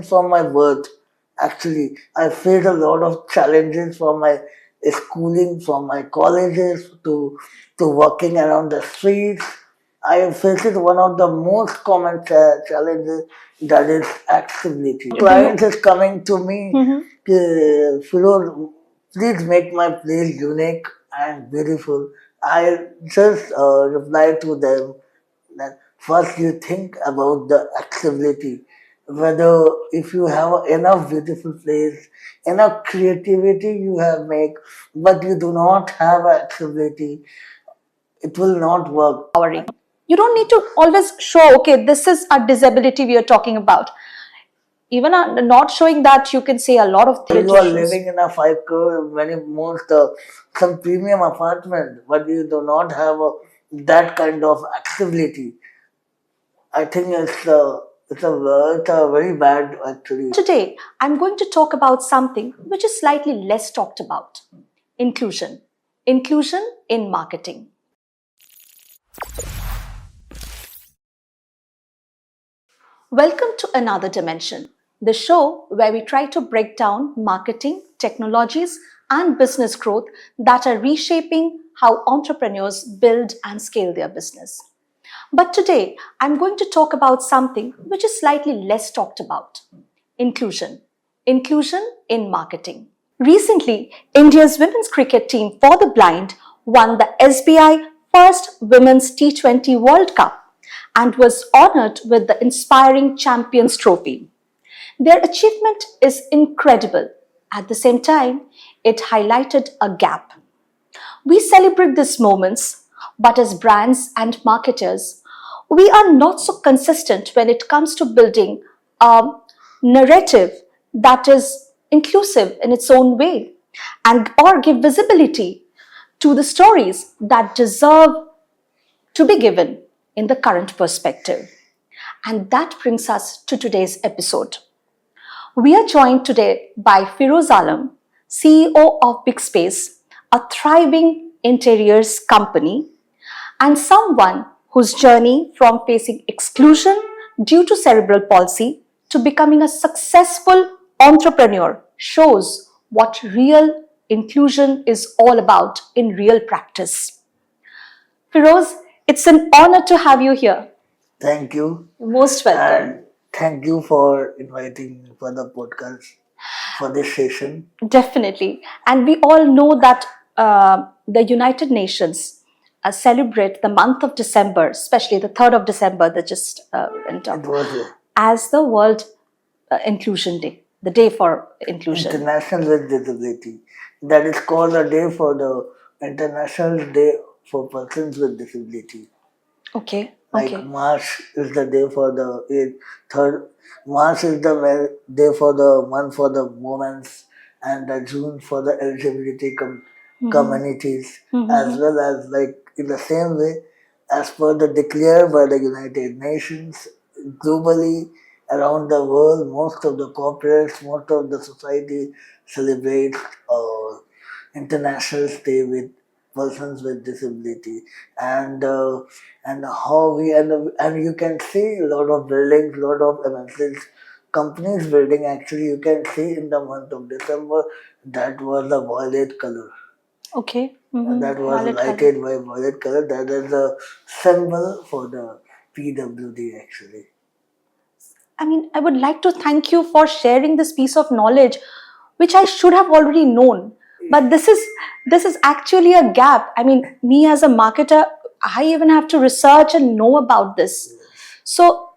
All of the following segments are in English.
from my birth. Actually, I faced a lot of challenges from my schooling, from my colleges to working around the streets. I faced one of the most common challenges, that is accessibility. Clients is coming to me, Firoz, please make my place unique and beautiful. I just reply to them that first you think about the accessibility, whether if you have enough beautiful place, enough creativity you have make, but you do not have accessibility, it will not work. Empowering. You don't need to always show, okay, this is a disability we are talking about. Even not showing that, you can say a lot of things. You are living in a 5 crore, many most some premium apartment, but you do not have that kind of accessibility. I think it's a very bad actually. Today, I'm going to talk about something which is slightly less talked about. Inclusion. Inclusion in marketing. Welcome to Another Dimension, the show where we try to break down marketing, technologies, and business growth that are reshaping how entrepreneurs build and scale their business. But today, I'm going to talk about something which is slightly less talked about. Inclusion. Inclusion in marketing. Recently, India's women's cricket team for the blind won the SBI First Women's T20 World Cup and was honored with the Inspiring Champions Trophy. Their achievement is incredible. At the same time, it highlighted a gap. We celebrate these moments, but as brands and marketers, we are not so consistent when it comes to building a narrative that is inclusive in its own way and or give visibility to the stories that deserve to be given in the current perspective. And that brings us to today's episode. We are joined today by Firoz Alam, CEO of BigSpace, a thriving interiors company, and someone whose journey from facing exclusion due to cerebral palsy to becoming a successful entrepreneur shows what real inclusion is all about in real practice. Firoz, it's an honor to have you here. Thank you. Most welcome. And thank you for inviting me for the podcast, for this session. Definitely. And we all know that the United Nations celebrate the month of December, especially the 3rd of December that just went up, as the World Inclusion Day, the Day for Inclusion. International with Disability. That is called a day for the International Day for Persons with Disability. Okay. Like March is the day for the third. March is the day for the month for the women's, and the June for the LGBT communities, as well as like in the same way as per the declared by the United Nations globally around the world. Most of the corporates, most of the society celebrates International Day with persons with disability, and how we and you can see a lot of buildings, a lot of MNCs, companies building. Actually, you can see in the month of December that was the violet color. Okay. And that was lighted by violet color. That is a symbol for the PWD actually. I mean, I would like to thank you for sharing this piece of knowledge, which I should have already known. But this is actually a gap. I mean, me as a marketer, I even have to research and know about this. So,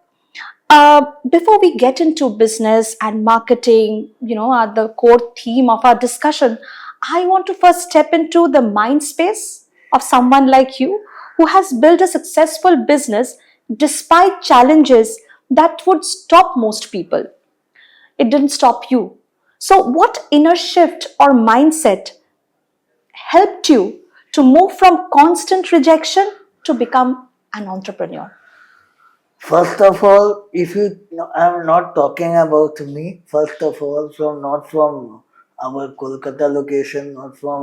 before we get into business and marketing, the core theme of our discussion, I want to first step into the mind space of someone like you who has built a successful business despite challenges that would stop most people. It didn't stop you. So, what inner shift or mindset helped you to move from constant rejection to become an entrepreneur? First of all, if you, I'm not talking about me. First of all, not from our Kolkata location, not from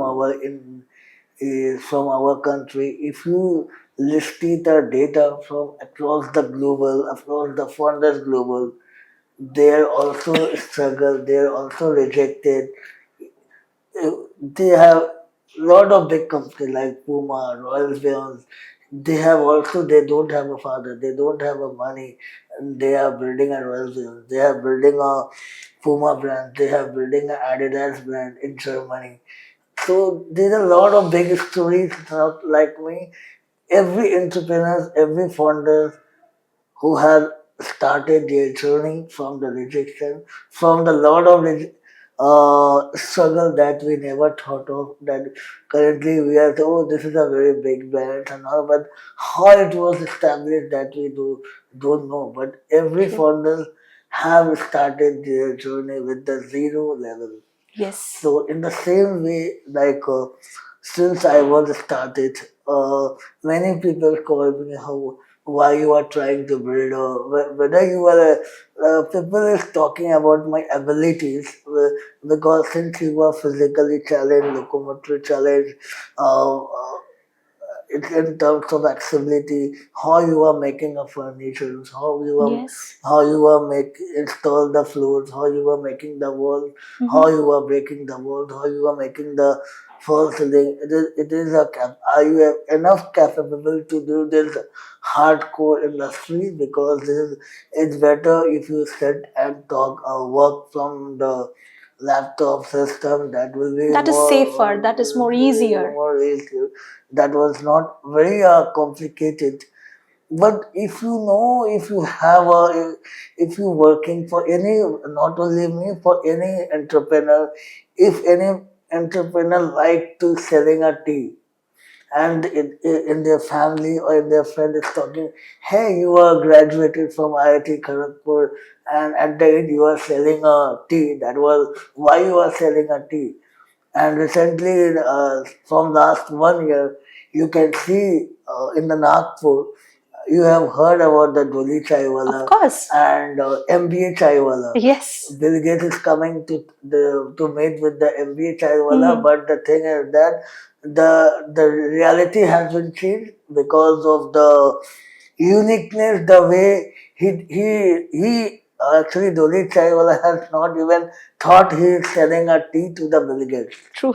from our country. If you list the data from across the global, across the funders global, they're also struggle, they're also rejected. They have lot of big companies like Puma, Royal Beyond. They have also, they don't have a father, they don't have a money, and they are building a Royal Beyond. They are building a Puma brand, they are building an Adidas brand in Germany. So there's a lot of big stories, not like me. Every entrepreneur, every founder who have started their journey from the rejection, from the lot of struggle that we never thought of. That currently we are, oh, this is a very big brand and all, but how it was established that we don't know. But every True. founder have started their journey with the zero level. Yes. So in the same way, like since I was started, many people call me how why you are trying to build, whether you are people is talking about my abilities, because since you are physically challenged, locomotor challenged, in terms of accessibility, how you are making a furniture, Yes. how you are make install the floors, how you are making the wall, how you are breaking the wall, how you are making the false ceiling. It is a are you enough capable to do this hardcore industry, because it's better if you sit and talk or work from the laptop system. That will be That is safer, that is more easier. more easier. That was not very complicated. But if you know, if you have a, if you working for any, not only me, for any entrepreneur, if any entrepreneur like to selling a tea, and in their family or in their friend is talking, hey, you are graduated from IIT Kharagpur, and at the end you are selling a tea. That was why you are selling a tea. And recently, from last 1 year, you can see in the Nagpur, you have heard about the Doli Of Chaiwala course. and MBA Chaiwala. Yes. Bill Gates is coming to meet with the MBA Chaiwala, but the thing is that the reality has been changed because of the uniqueness, the way he actually Doli Chaiwala has not even thought he is selling a tea to the Bill Gates. True.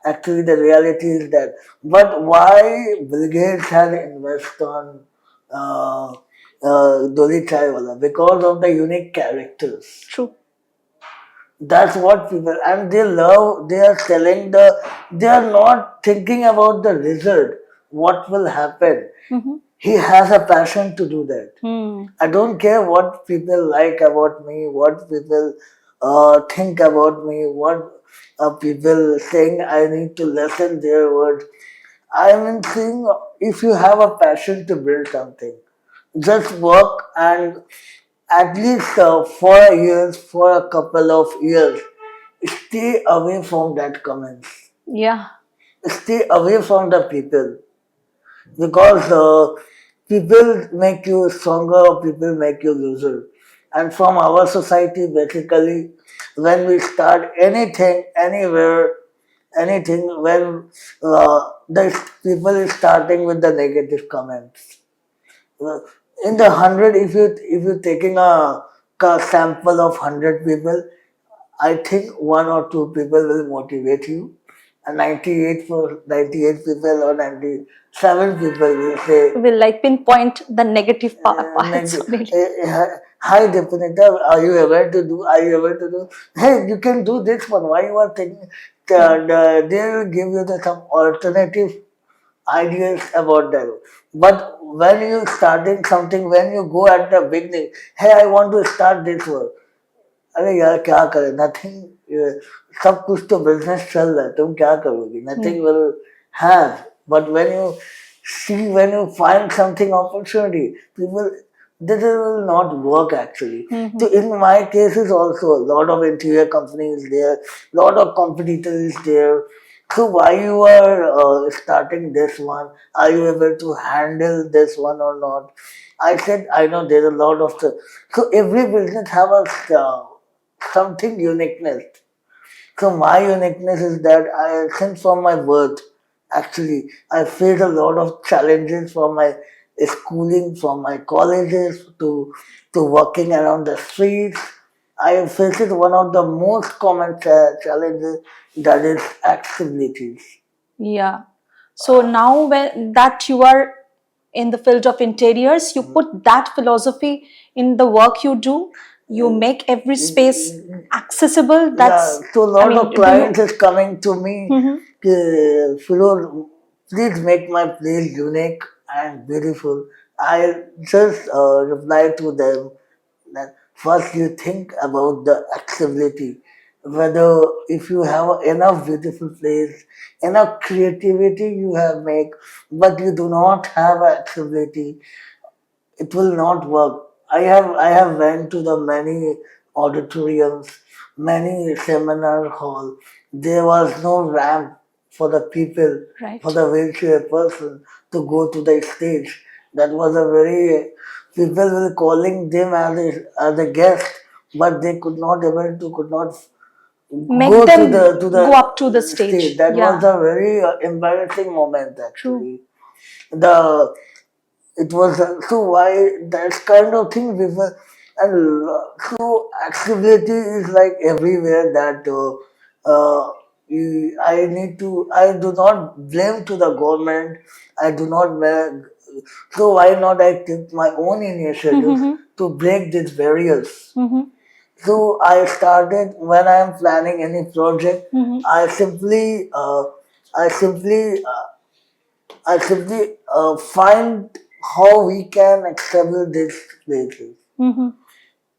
Actually, the reality is that. But why Bill Gates has invested on Doli Chaiwala? Because of the unique characters. True. That's what people, and they love, they are selling they are not thinking about the result, what will happen. He has a passion to do that. I don't care what people like about me, what people think about me, what people saying I need to listen their words. I mean, saying if you have a passion to build something, just work and at least 4 years, for a couple of years, stay away from that comments. Yeah. Stay away from the people, because people make you stronger or people make you loser. And from our society, basically, when we start anything, anywhere, anything, when the people is starting with the negative comments. In the 100, if you're taking a sample of 100 people, I think one or two people will motivate you, and 98 people or 97 people will say, Will like pinpoint the negative parts Neg- only. hi Definita, are you able to do? Are you able to do? Hey, you can do this one. Why you are thinking? They will give you some alternative ideas about that. But when you starting something, when you go at the beginning, hey, I want to start this work. अरे यार क्या करे, nothing, सब कुछ तो business चल रहा है, तुम क्या करोगी, nothing will have. But when you see, when you find something opportunity, people, this will not work actually. So in my cases also, a lot of interior companies there, lot of competitors is there. So why you are starting this one, are you able to handle this one or not? I said, I know there's a lot of so every business have a something uniqueness. So my uniqueness is that I, since from my birth, actually, I faced a lot of challenges from my schooling, from my colleges to working around the streets. I faced one of the most common challenges, that is accessibility. Yeah. So now when that you are in the field of interiors, you put that philosophy in the work you do. You make every space accessible. Yeah, That's, so a I lot mean, of do you? clients is coming to me, Firoz, please make my place unique and beautiful. I just reply to them that first you think about the accessibility, whether if you have enough beautiful place, enough creativity you have make, but you do not have accessibility, it will not work. I have went to the many auditoriums, many seminar hall. There was no ramp for the people, for Right. the wheelchair person to go to the stage. That was a very people were calling them as a guest, but they could not Make go to them the go up to the stage. stage. That was Yeah. a very embarrassing moment True. actually. The it was so why that kind of thing people and so accessibility is like everywhere that I do not blame to the government. I do not so why not I take my own initiative to break these barriers. So I started when I am planning any project. I simply I simply find how we can establish these places,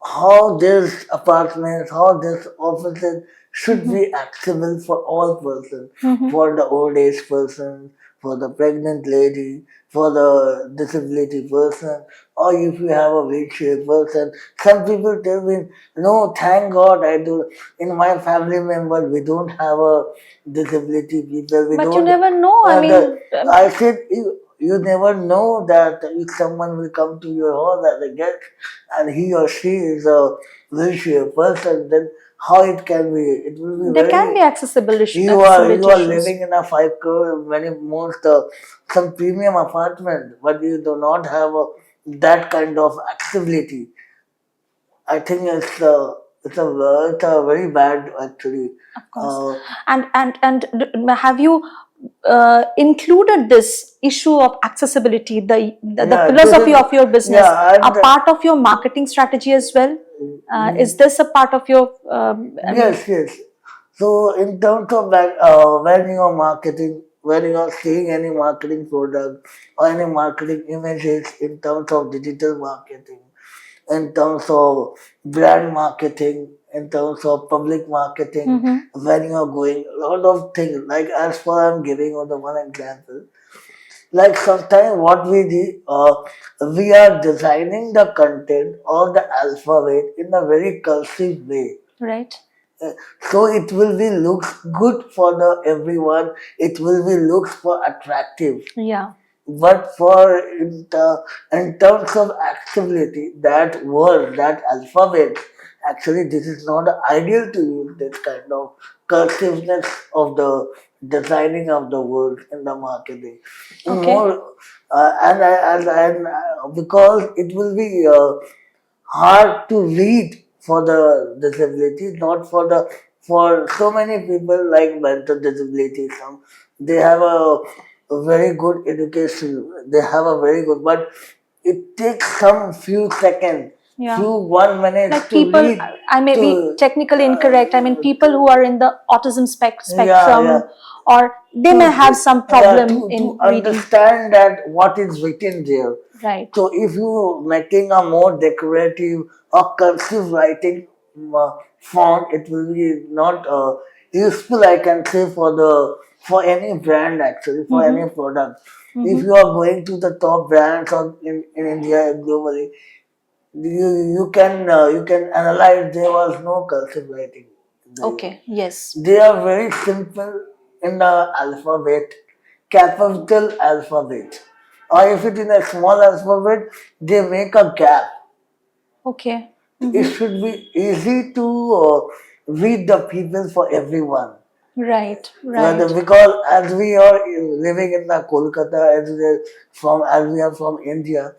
how this apartments, how this offices should be accessible for all persons, for the old age person, for the pregnant lady, for the disability person, or if you have a wheelchair person. Some people tell me, no, thank God I do. In my family member, we don't have a disability people. We But you don't. never know. I mean, I said, you never know that if someone will come to your house as a guest and he or she is a wheelchair person, then how it can be? It will be there can be very. You accessibility are issues. living in a 5 crore many most some premium apartment, but you do not have that kind of accessibility. I think it's a very bad actually. Of course. Uh, Have you included this issue of accessibility, the yeah, this philosophy is of your business, yeah, a and part of your marketing strategy as well? Is this a part of your? I mean, yes, yes. So in terms of that, when you are marketing, when you are seeing any marketing product or any marketing images in terms of digital marketing, in terms of brand marketing, in terms of public marketing, when you are going, a lot of things, like as far I'm giving you the one example, like sometimes what we do, we are designing the content or the alphabet in a very cursive way, right. so it will be looks good for the everyone. It will be looks for attractive. Yeah. But for in terms of accessibility, that word, that alphabet, actually this is not ideal to use this kind of cursiveness of the designing of the word in the marketing. Okay. More because it will be hard to read for the disability, not for the for so many people like mental disability. Some they have a very good education, they have a very good, but it takes some few seconds, Yeah. few 1 minute Like to people, read I may be to technically incorrect. I mean, people who are in the autism yeah, yeah, spectrum, or they to may have some yeah problem to in reading. understand that what is written there. Right. So if you making a more decorative or cursive writing font, it will be not useful. I can say for any brand actually, for any product. If you are going to the top brands or in India globally, you can analyze there was no cursive writing there. Okay. Yes. They are very simple in the alphabet, capital alphabet. Or if it is a small alphabet, they make a gap. Okay. It should be easy to read the people for everyone. Right, Well, right. because as we are living in the Kolkata, as we are from India,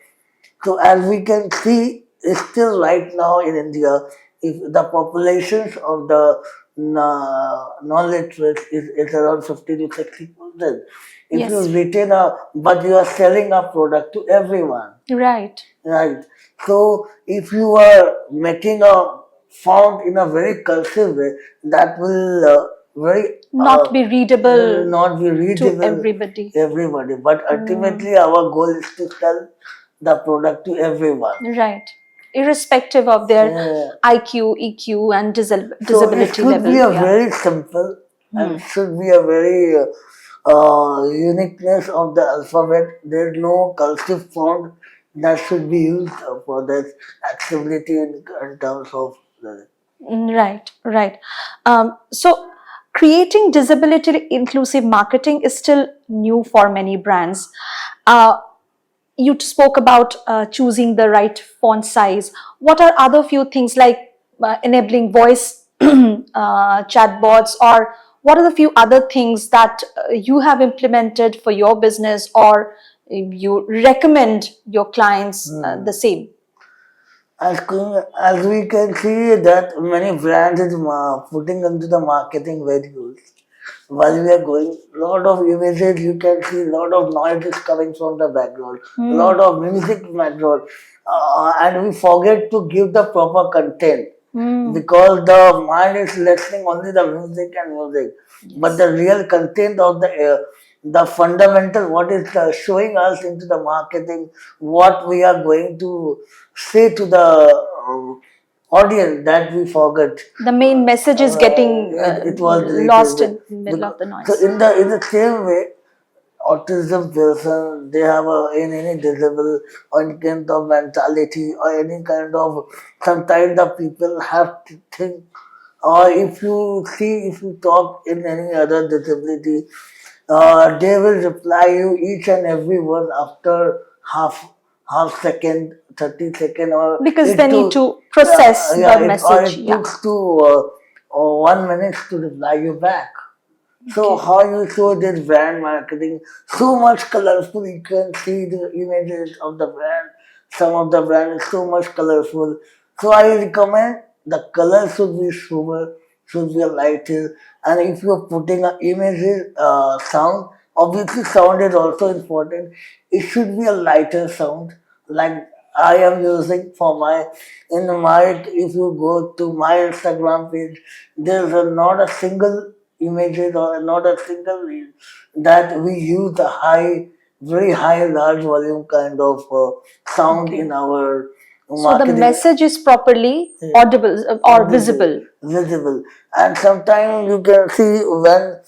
so as we can see, still right now in India, if the populations of the non-literate is around 50 to 60%. If you Yes, retain but you are selling a product to everyone, right. right? So if you are making a font in a very cursive way, that will very Not be readable not be to readable everybody. everybody. But Mm, ultimately, our goal is to sell the product to everyone. right. Irrespective of their Uh, IQ, EQ, and so it disability should be level. a Yeah. very simple and Hmm. should be a very uniqueness of the alphabet. There's no cursive font that should be used for this accessibility in terms of the. Right, right. So, creating disability inclusive marketing is still new for many brands. Uh, you spoke about choosing the right font size. What are other few things like enabling voice chatbots, or what are the few other things that you have implemented for your business, or you recommend your clients the same? As we can see that many brands is putting into the marketing videos. While we are going, lot of images you can see, lot of noise is coming from the background, lot of music background, and we forget to give the proper content because the mind is listening only the music and music, but the real content of the fundamental what is showing us into the marketing, what we are going to say to the audience that we forget. The main message is getting It was lost deleted. in the middle Because, of the so noise. in the same way, autism person, they have in any disable or any kind of mentality or any kind of, sometimes the people have to think, or if you see, if you talk in any other disability, they will reply you each and every word after half second, 30 second, or Because they it need to to process yeah, the or message. it Yeah. took to 1 minute to reply you back. So Okay. how you show this brand marketing so much colorful, you can see the images of the brand. Some of the brand is so much colorful. So I recommend the color should be sober, should be a lighter. And if you're putting an images, sound, obviously sound is also important. It should be a lighter sound, like I am using for if you go to my Instagram page, there's not a single images or not a single reel that we use a very high, large volume kind of sound in Okay. our So the marketing. message is properly audible or Visible, visible. visible, and sometimes you can see when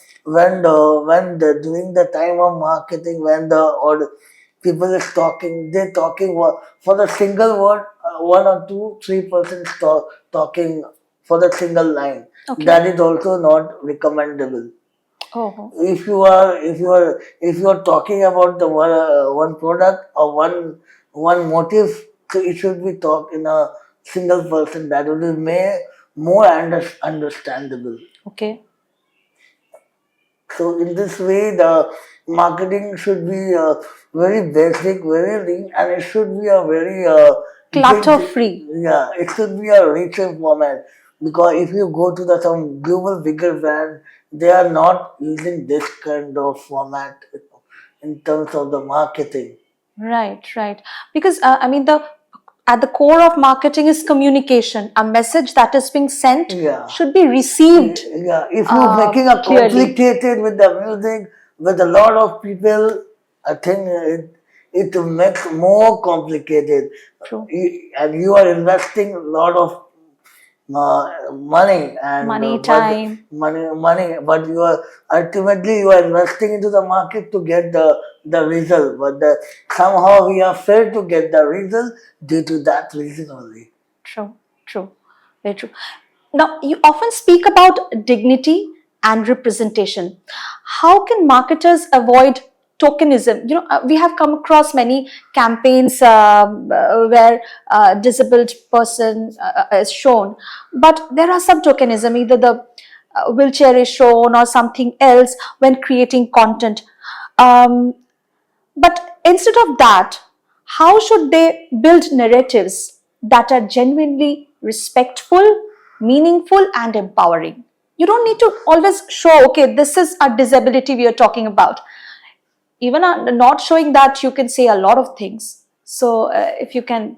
during the time of marketing when the or people is talking, they're talking for the single word, 1 or 2, 3% talking for the single line. Okay. That is also not recommendable. Oh. If you are talking about the one product or one motive, so it should be talked in a single person. That will be more understandable. Okay. So in this way, the marketing should be very basic, very lean, and it should be a very big. Clutter free. Yeah, it should be a richer format. Because if you go to the some global bigger brand, they are not using this kind of format in terms of the marketing. Right, right. Because I mean, the at the core of marketing is communication. A message that is being sent Yeah. should be received Yeah, if you're making a clearly. complicated with the music, with a lot of people, I think it makes more complicated. True. And you are investing a lot of money and Money, but time. money, but you are ultimately you are investing into the market to get the result. But somehow we are failed to get the result due to that reason only. True, true, very true. Now, you often speak about dignity and representation. How can marketers avoid tokenism? We have come across many campaigns where disabled person is shown, but there are some tokenism. Either the wheelchair is shown or something else when creating content. Um, but instead of that, how should they build narratives that are genuinely respectful, meaningful, and empowering? You don't need to always show, okay, this is a disability we are talking about. Even not showing that, you can say a lot of things. So, if you can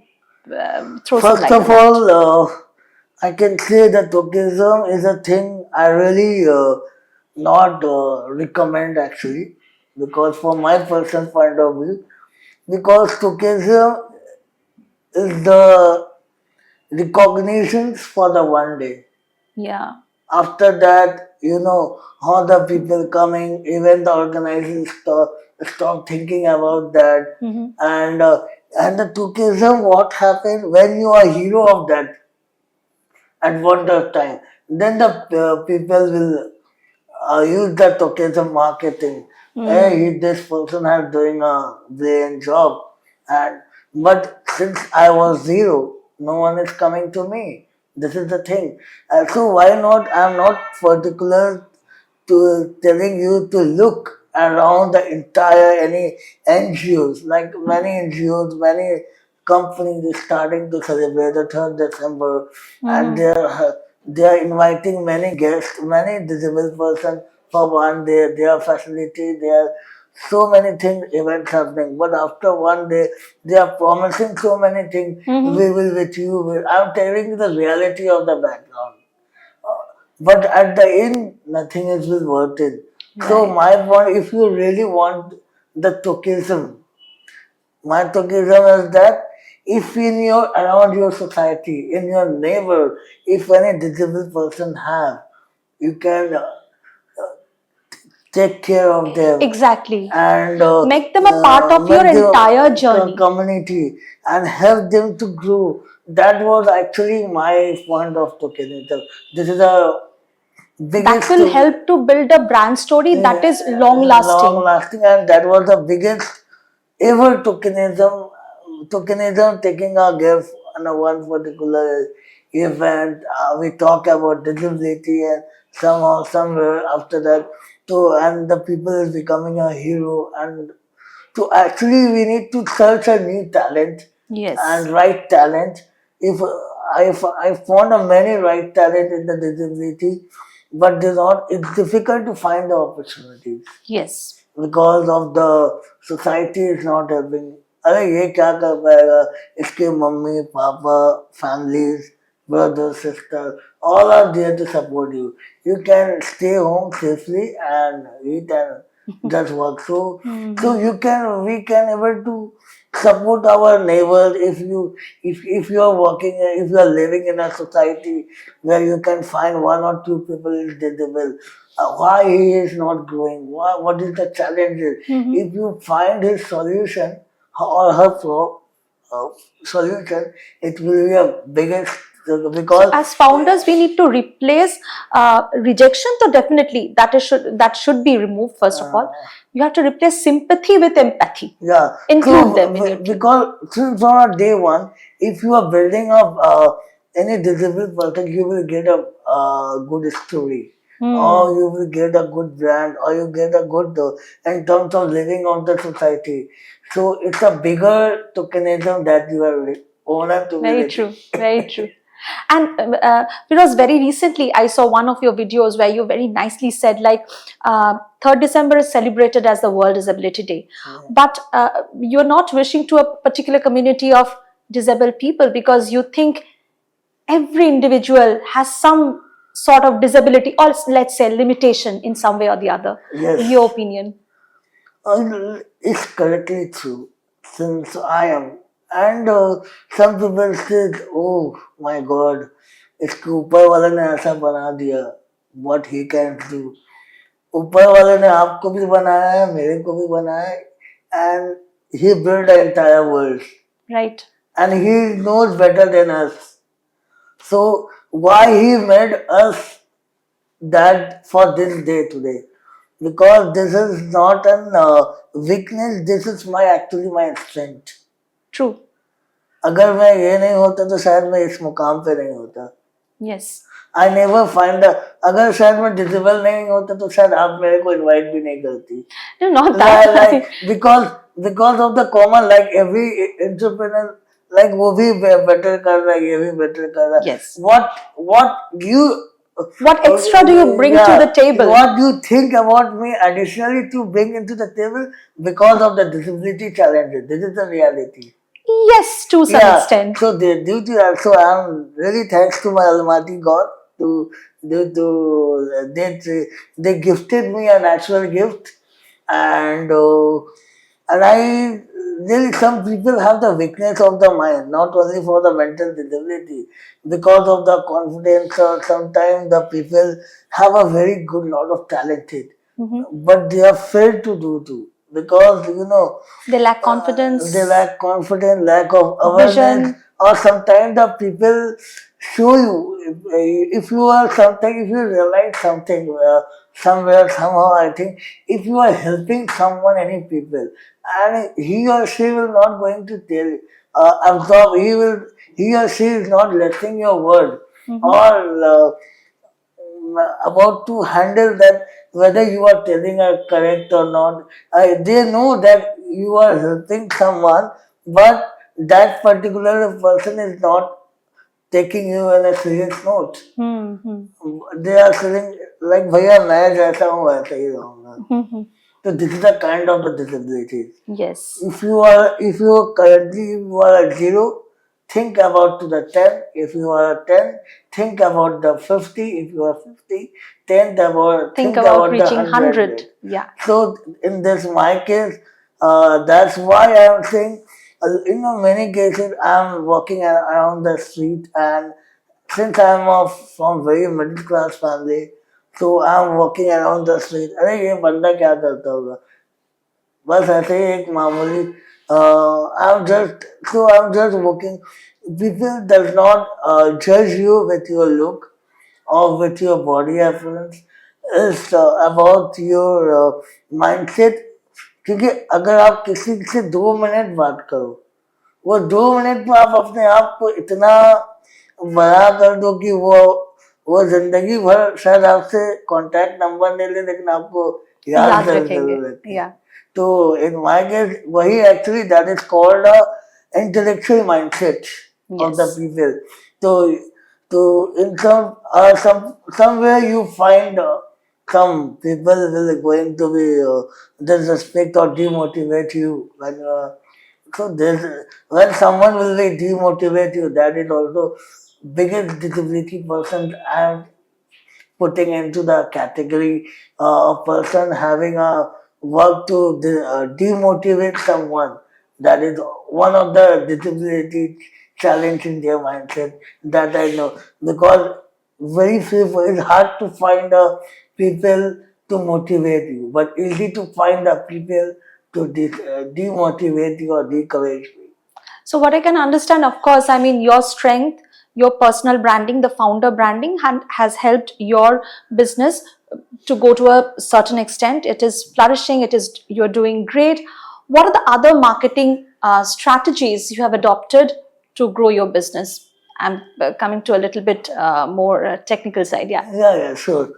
throw some First light on of that. all, I can say that tokenism is a thing I really not recommend actually, because from my personal point of view, because tokenism is the recognitions for the one day. Yeah. After that, all the people coming, even the organizers stop thinking about that. And and the tokenism, what happened when you are hero of that at one time, then the people will use the tokenism marketing. Hey, this person is doing a brilliant job, and but since I was zero, no one is coming to me. This is the thing. So why not? I'm not particular to telling you to look around the entire any NGOs, like many NGOs, many companies is starting to celebrate the 3rd December, and they are inviting many guests, many disabled persons for one day. Their facility, there are so many things, events happening. But after one day, they are promising so many things. We will with you. I'm telling you the reality of the background. But at the end, nothing is will worth it. So Right. my point, if you really want the tokenism, my tokenism is that if in your around your society, in your neighbor, if any disabled person have, you can take care of them Exactly. and Make them a part of your make entire the journey. community and help them to grow. That was actually my point of tokenism. This is the That biggest will help to build a brand story that is long long lasting. lasting, and that was the biggest ever tokenism taking a gift on a one particular event. We talk about disability, and somehow somewhere after that, to and the people is becoming a hero. And to actually we need to search a new talent Yes. and right talent. If I found a many right talent in the disability, but there's not. It's difficult to find the opportunities Yes. because of the society is not helping. अरे ये क्या कर पाएगा? इसके mummy papa families, brothers, sisters, all are there to support you. You can stay home safely and eat and just work. So we can able to support our neighbors. If you are working, if you are living in a society where you can find one or two people is disabled, why he is not growing, what is the challenges. If you find his solution or her uh, solution, it will be a biggest, So, because as founders, we need to replace rejection. So, definitely that should be removed. First of all, you have to replace sympathy with empathy. yeah. Include So them in your team. because since on a day one, if you are building up any disabled person, you will get a good story, or you will get a good brand, or you get a good in terms of living of the society. So it's a bigger tokenism that you are owner to Very be true. Very true. And because very recently I saw one of your videos where you very nicely said, like, 3rd December is celebrated as the World Disability Day, but you're not wishing to a particular community of disabled people because you think every individual has some sort of disability, or let's say limitation in some way or the other. Yes. In your opinion? It's correctly true, since I am. And some people said, oh my God, इसके ऊपर वाले ने ऐसा बना दिया, what he can do. ऊपर वाले ने आपको भी बनाया है, मेरे को भी बनाया है, and he built the entire world. Right. And he knows better than us. So why he made us that for this day today? Because this is not an weakness, this is actually my strength. True. अगर मैं ये नहीं होता तो शायद मैं इस मुकाम पे नहीं होता. Yes. I never find a, अगर शायद मैं डिसेबल नहीं होता तो शायद आप मेरे को इनवाइट भी नहीं करती. No, not that. Like because of the common, like every entrepreneur, like वो भी better कर रहा है, ये भी better कर रहा है. Yes. What you What extra do you bring to the table? What do you think about me additionally to bring into the table because of the disability challenges? This is the reality. Yes, to some extent. So due to that, so I'm really thanks to my Almighty God to they gifted me a natural gift, and I really, some people have the weakness of the mind, not only for the mental disability, because of the confidence, or sometimes the people have a very good lot of talented, but they are failed to do too, because They lack confidence. they lack confidence, lack of awareness, Vision. or sometimes the people show you, if you are something, if you realize something somewhere, somehow, I think if you are helping someone, any people, and he or she will not going to tell, absorb, he or she is not listening your word, or about to handle that, whether you are telling a correct or not. They know that you are helping someone, but that particular person is not taking you in a serious note. They are saying like भैया मैं जैसा हूँ वैसा ही रहूँगा. So this is the kind of the disabilities. Yes. If you currently you are a 0, think about to the 10. If you are a 10, think about the 50. If you are 50, think about reaching the 100. Yeah. So in this my case, that's why I am saying, many cases I am walking around the street, and since I am from very middle class family, so I am walking around the street. अरे ये बंदा क्या करता होगा? बस ऐसे ही एक मामूली I'm just walking. People does not judge you with your look or with your body appearance. It's about your mindset. क्योंकि अगर आप किसी से 2 मिनट बात करो, वो 2 मिनट में आप अपने आप को इतना बड़ा कर दो कि वो जिंदगी भर शायद आपसे कांटेक्ट नंबर ले ले, लेकिन आपको याद रखेंगे. तो in my case, वही actually that is called a intellectual mindset of the people. So in somewhere you find some people will going to be disrespect or demotivate you when someone will be demotivate you, that is also biggest disability person I am putting into the category of person having a work to demotivate someone. That is one of the disability challenge in their mindset that I know, because very few, it's hard to find people to motivate you, but easy to find the people to demotivate you or discourage you. So what I can understand, of course, I mean, your strength, your personal branding, the founder branding has helped your business to go to a certain extent. It is flourishing. You're doing great. What are the other marketing strategies you have adopted to grow your business? I'm coming to a little bit more technical side. Yeah, sure.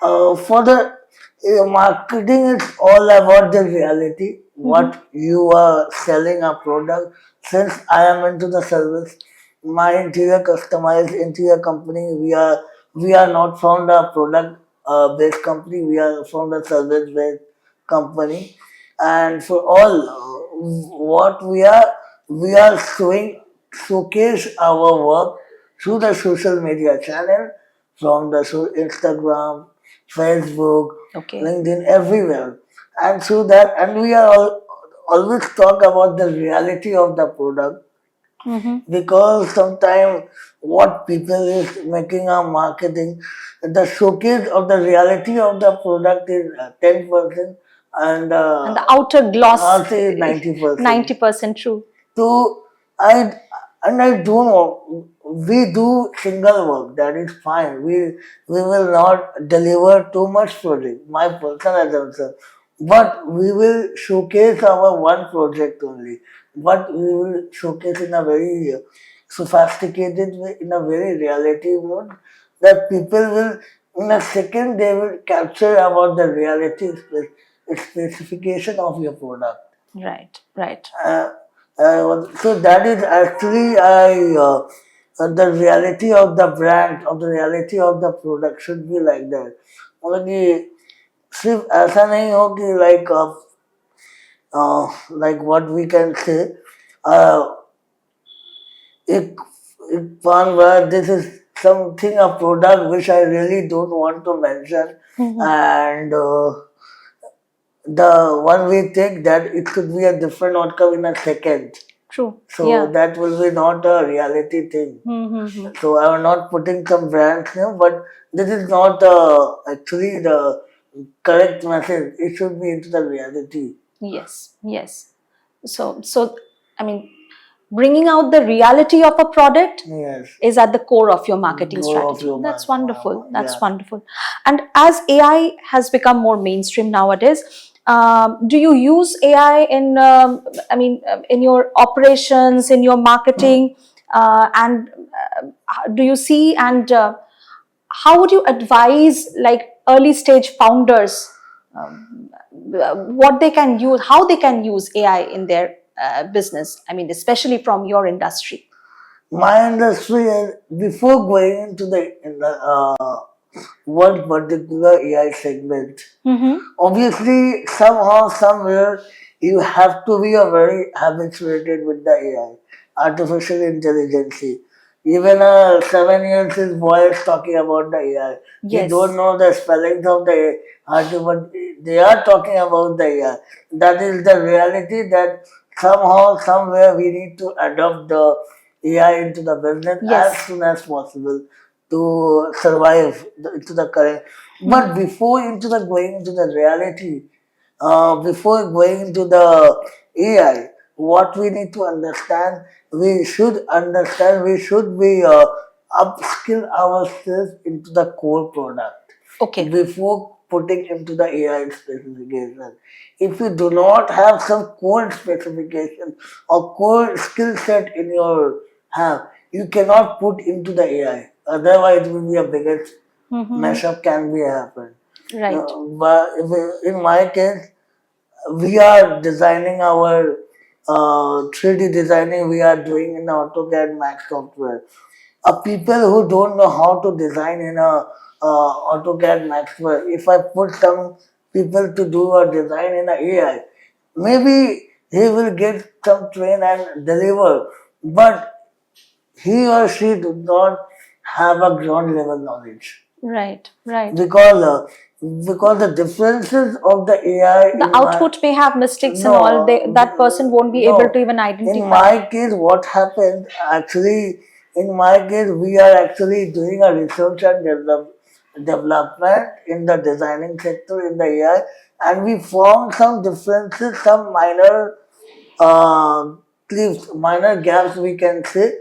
For the marketing, it's all about the reality. What you are selling a product. Since I am into the service, my interior customized interior company. We are not from the product based company. We are from the service based company. And for all what we are showcase our work through the social media channel, from the Instagram, Facebook, LinkedIn, everywhere. And through that, and we are always talk about the reality of the product, because sometimes what people is making a marketing, the showcase of the reality of the product is 10%, and the outer gloss is 90%. 90% true. So I don't know. We do single work. That is fine. We will not deliver too much project. My personal assumption, but we will showcase our one project only. But we will showcase in a very sophisticated way, in a very reality mode, that people will, in a second, they will capture about the reality specification of your product. Right, right. So that is actually the reality of the brand, of the reality of the product should be like that. मतलब कि सिर्फ ऐसा नहीं हो कि like what we can say, uh, एक one word, this is something, a product which I really don't want to mention, and the one we think that it could be a different outcome in a second. True. So Yeah. that will be not a reality thing. So I am not putting some brands name, but this is not actually the correct message. It should be into the reality. Yes, yes. So I mean, bringing out the reality of a product Yes. is at the core of your marketing Core of strategy. your That's market. wonderful. That's Yeah. wonderful. And as AI has become more mainstream nowadays, do you use AI in, in your operations, in your marketing, and do you see and how would you advise like early stage founders what they can use, how they can use AI in their business? I mean, especially from your industry. My industry, before going into one particular AI segment, obviously somehow, somewhere, you have to be a very habituated with the AI, artificial intelligence. Even a 7 years boy is talking about the AI. He Yes. don't know the spellings of the AI, but they are talking about the AI. That is the reality that somehow, somewhere we need to adopt the AI into the business Yes. as soon as possible to survive into the current. But before into the going into the reality, before going into the AI, what we need to understand, we should be upskill ourselves into the core product. Okay. Before putting into the AI specification. If you do not have some core specification or core skill set in your hand, you cannot put into the AI. Otherwise, it will be a biggest mashup can be happen. Right. But in my case, we are designing our 3D designing we are doing in AutoCAD Max software. People who don't know how to design in a AutoCAD Max software, if I put some people to do a design in a AI, maybe he will get some train and deliver, but he or she do not have a ground level knowledge. Right, right. Because the differences of the AI, The output may have mistakes and all. That person won't be able to even identify. In my case, what happened actually, in my case, we are actually doing a research and development in the designing sector in the AI, and we found some differences, some minor clips, minor gaps we can say,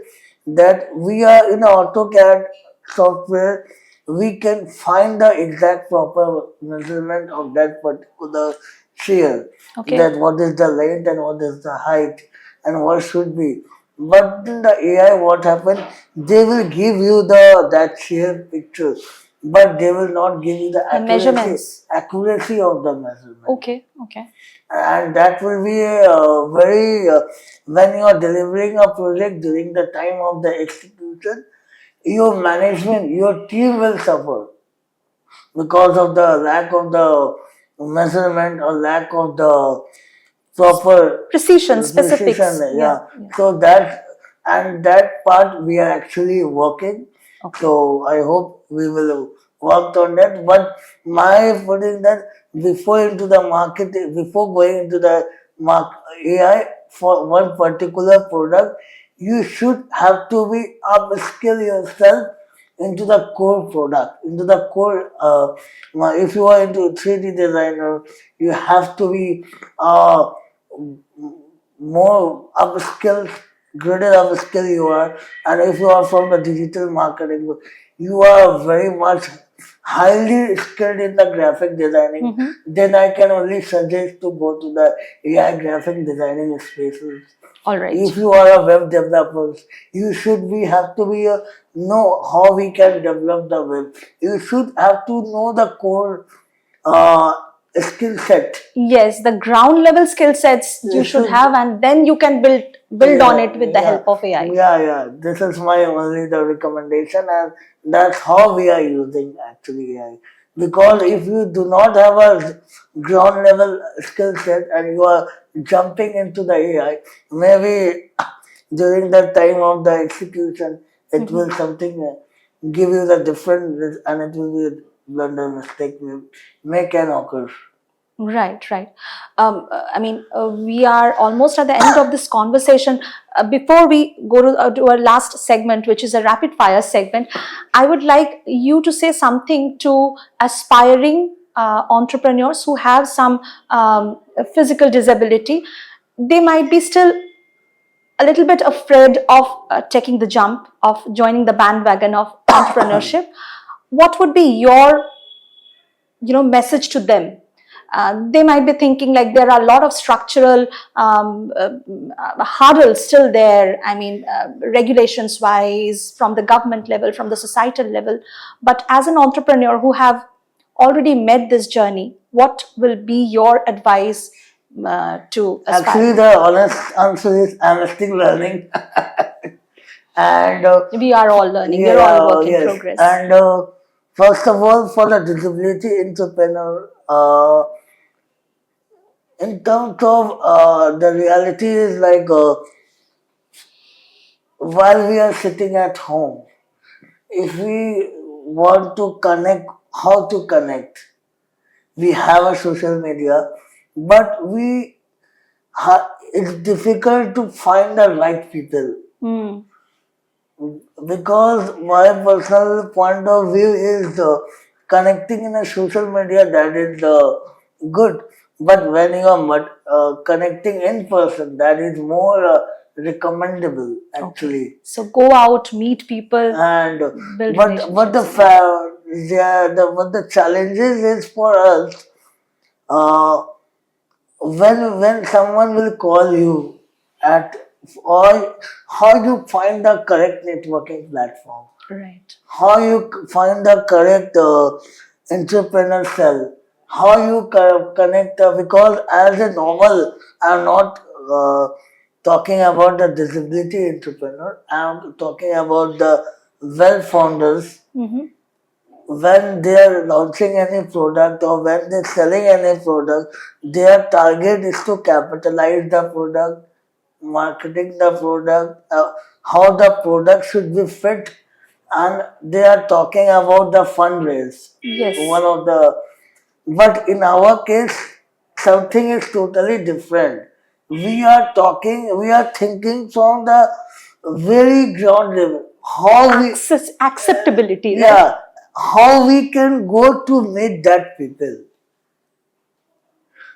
that we are in AutoCAD software, we can find the exact proper measurement of that particular chair. Okay. That what is the length and what is the height and what should be. But in the AI, what happened? They will give you that chair picture, but they will not give you the measurements. accuracy of the measurement. Okay, okay. And that will be very when you are delivering a project during the time of the execution, your management, your team will suffer because of the lack of the measurement or lack of the proper Precision, specifics. yeah. So that part we are actually working. Okay. So I hope we will work on that. But my putting that before into the market, before going into the AI for one particular product, you should have to be upskill yourself into the core product, into the core. If you are into 3D designer, you have to be more upskill, greater upskill you are, and if you are from the digital marketing, you are very much highly skilled in the graphic designing, then I can only suggest to go to the AI graphic designing spaces. All right. If you are a web developer, you should have to be know how we can develop the web. You should have to know the core uh, skill set. Yes, the ground level skill sets you should have, and then you can build on it with the help of AI. Yeah. This is my only the recommendation, and that's how we are using actually AI. Because if you do not have a ground level skill set and you are jumping into the AI, maybe during the time of the execution, it will something give you the different and it will be a blunder mistake may can occur. Right, right. We are almost at the end of this conversation. Before we go to our last segment, which is a rapid fire segment, I would like you to say something to aspiring entrepreneurs who have some physical disability. They might be still a little bit afraid of taking the jump, of joining the bandwagon of entrepreneurship. What would be your message to them? They might be thinking like there are a lot of structural hurdles still there. Regulations wise, from the government level, from the societal level. But as an entrepreneur who have already made this journey, what will be your advice to aspire? Actually, the honest answer is I'm still learning. And we are all learning. We're all work in progress. And first of all, for the disability entrepreneur, in terms of the reality is like while we are sitting at home, if we want to connect, how to connect? We have a social media, but it's difficult to find the right people. Because my personal point of view is connecting in a social media, that is good, but when you are connecting in person, that is more recommendable actually. Okay. So go out, meet people, And build what the challenges is for us, when someone will call you at, or how you find the correct networking platform, right? how you find the correct entrepreneur cell, how you connect, because as a normal, I'm not talking about the disability entrepreneur, I'm talking about the well founders. When they are launching any product or when they're selling any product, their target is to capitalize the product, marketing the product, how the product should be fit, and they are talking about the fundraise. Yes. But in our case, something is totally different. We are thinking from the very ground level. Acceptability. Yeah. Right? How we can go to meet that people.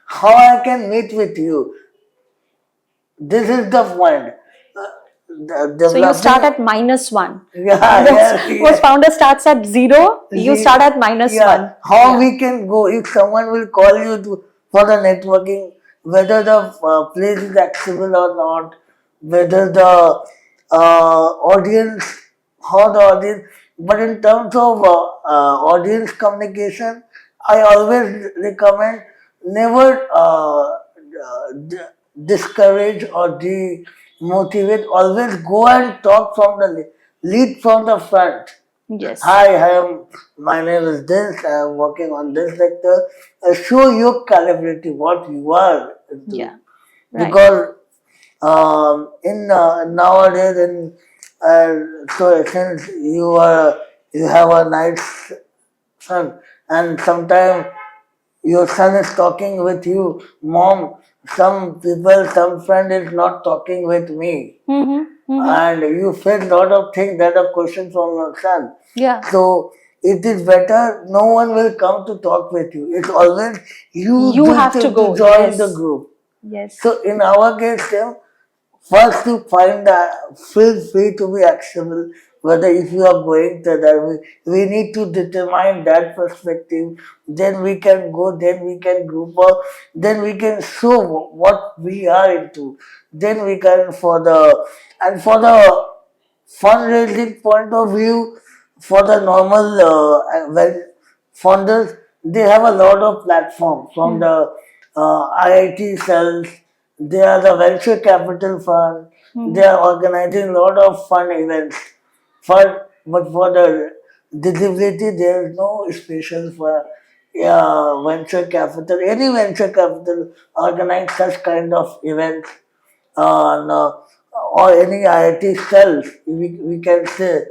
How I can meet with you. This is the point. So you start at -1. Yeah, Most founder starts at 0. You start at -1. How we can go, if someone will call you for the networking, whether the place is accessible or not, whether the audience, how the audience, but in terms of audience communication, I always recommend never discourage or demotivate. Always go and talk from the lead from the front. Yes. Hi, my name is this, I am working on this sector. Show your calibrity, what you are into. Yeah. Right. Because in nowadays, so since you have a nice son, and sometimes your son is talking with you, mom, some friend is not talking with me. And you face a lot of things that are questions from your son. Yeah. So it is better no one will come to talk with you. It's always you have to go join the group. Yes. So in our case, first you feel free to be accessible. whether if you are going to that, we need to determine that perspective, then we can go, then we can group up, then we can show what we are into, then we can for the fundraising point of view, for the normal well funders, they have a lot of platforms from the IIT cells. They are the venture capital fund. They are organizing a lot of fun events. But for the disability, there is no special for venture capital. Any venture capital organize such kind of events on or any IIT cells, we can say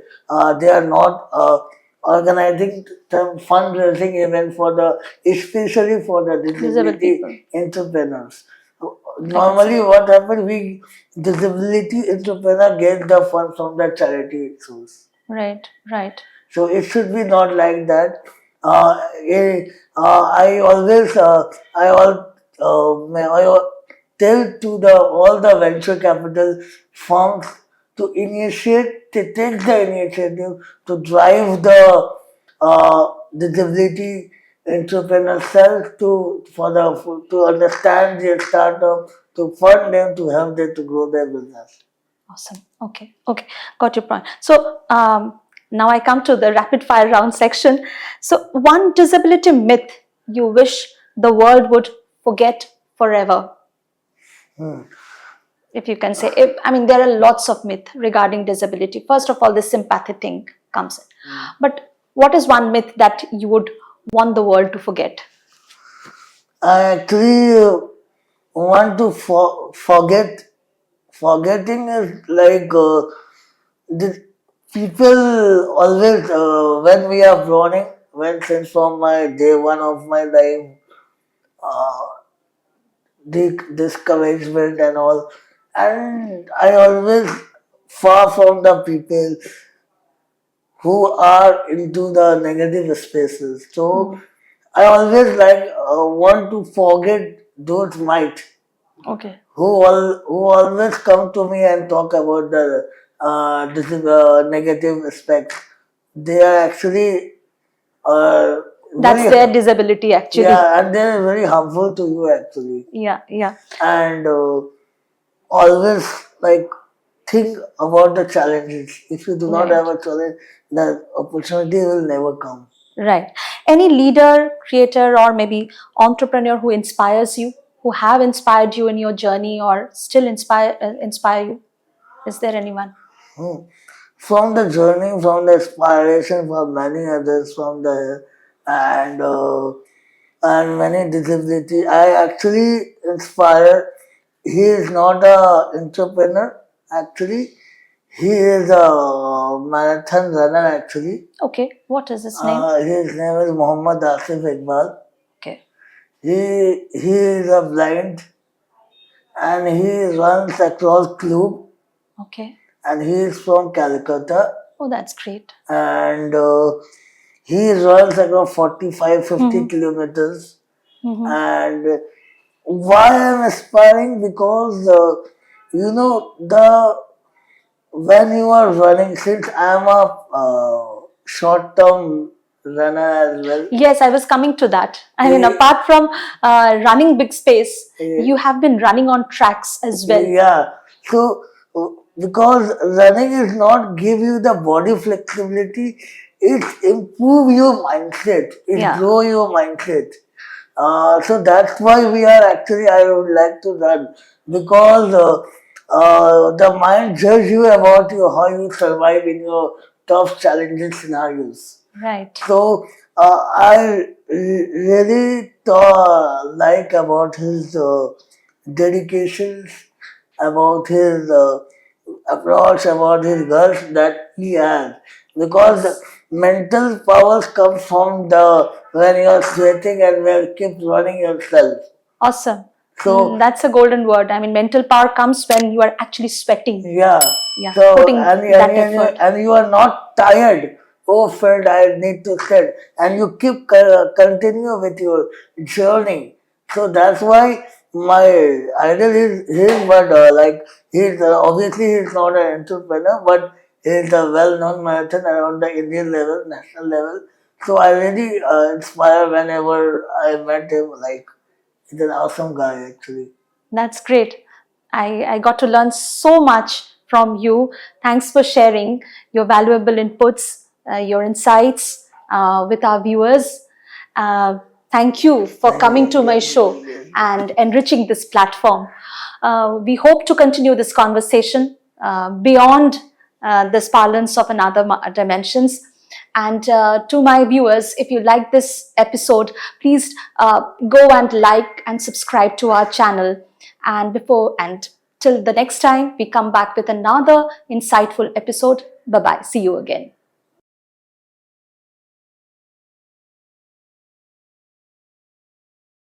they are not organizing some fundraising event for the, especially for the Disabled people. disability entrepreneurs. I can Normally, what happens, we disability entrepreneur get the fund from the charity source. Right, right. So it should be not like that. I tell to the all the venture capital firms to initiate, to take the initiative to drive the disability entrepreneur self to understand their startup, to fund them, to help them to grow their business. Awesome. Okay. Okay. Got your point. So now I come to the rapid fire round section. So one disability myth you wish the world would forget forever. If you can say, I mean, there are lots of myths regarding disability. First of all, the sympathy thing comes in. But what is one myth that you would want the world to forget? I actually want to forget. Forgetting is like the people always when we are growing, when since from my day one of my life, uh, discouragement and all, and I always far from the people who are into the negative spaces. So I always want to forget those might Okay. who always come to me and talk about the negative aspects. They are actually uh, That's very their disability, actually. yeah, and they are very harmful to you actually. Yeah. Yeah. And always like think about the challenges. If you do not Right. have a challenge, the opportunity will never come. Right. Any leader, creator, or maybe entrepreneur who inspires you, who have inspired you in your journey or still inspire you? Is there anyone? From the journey, from the inspiration, from many others, from the and and many disability. I actually inspire. He is not a entrepreneur. Actually, he is a marathon runner. Actually, Okay. What is his name? his name is Muhammad Asif Iqbal. Okay. He is a blind and he runs across Club Okay. and he is from Calcutta Oh, that's great. and he runs across 45-50 kilometers. And why I'm aspiring, because the when you are running, since I'm a short term runner as well. Yes, I was coming to that. I mean, apart from running BigSpace, you have been running on tracks as well. Yeah. So because running is not give you the body flexibility, it improve your mindset. It grow your mindset. So that's why we are actually, I would like to run, because the mind judge you about how you survive in your tough challenging scenarios. Right. So I really like about his dedications, about his approach, about his guts that he has. Because mental powers come from the when you are sweating and when you keep running yourself. Awesome. So that's a golden word. I mean, mental power comes when you are actually sweating. yeah. Yeah. So Putting that effort. and you are not tired. Oh, Fred, I need to sit, and you keep continue with your journey. So that's why my idol is his, but like he's obviously he's not an entrepreneur, but It is a well-known marathon around the Indian level, national level. So I really inspire whenever I met him. Like, he's an awesome guy, actually. That's great. I got to learn so much from you. Thanks for sharing your valuable inputs, your insights with our viewers. Uh, Thank you for Thank coming to you. my Yes, show yes. and enriching this platform. We hope to continue this conversation beyond this parlance of another dimensions. And to my viewers, if you like this episode, please go and like and subscribe to our channel. And till the next time we come back with another insightful episode. Bye bye. See you again.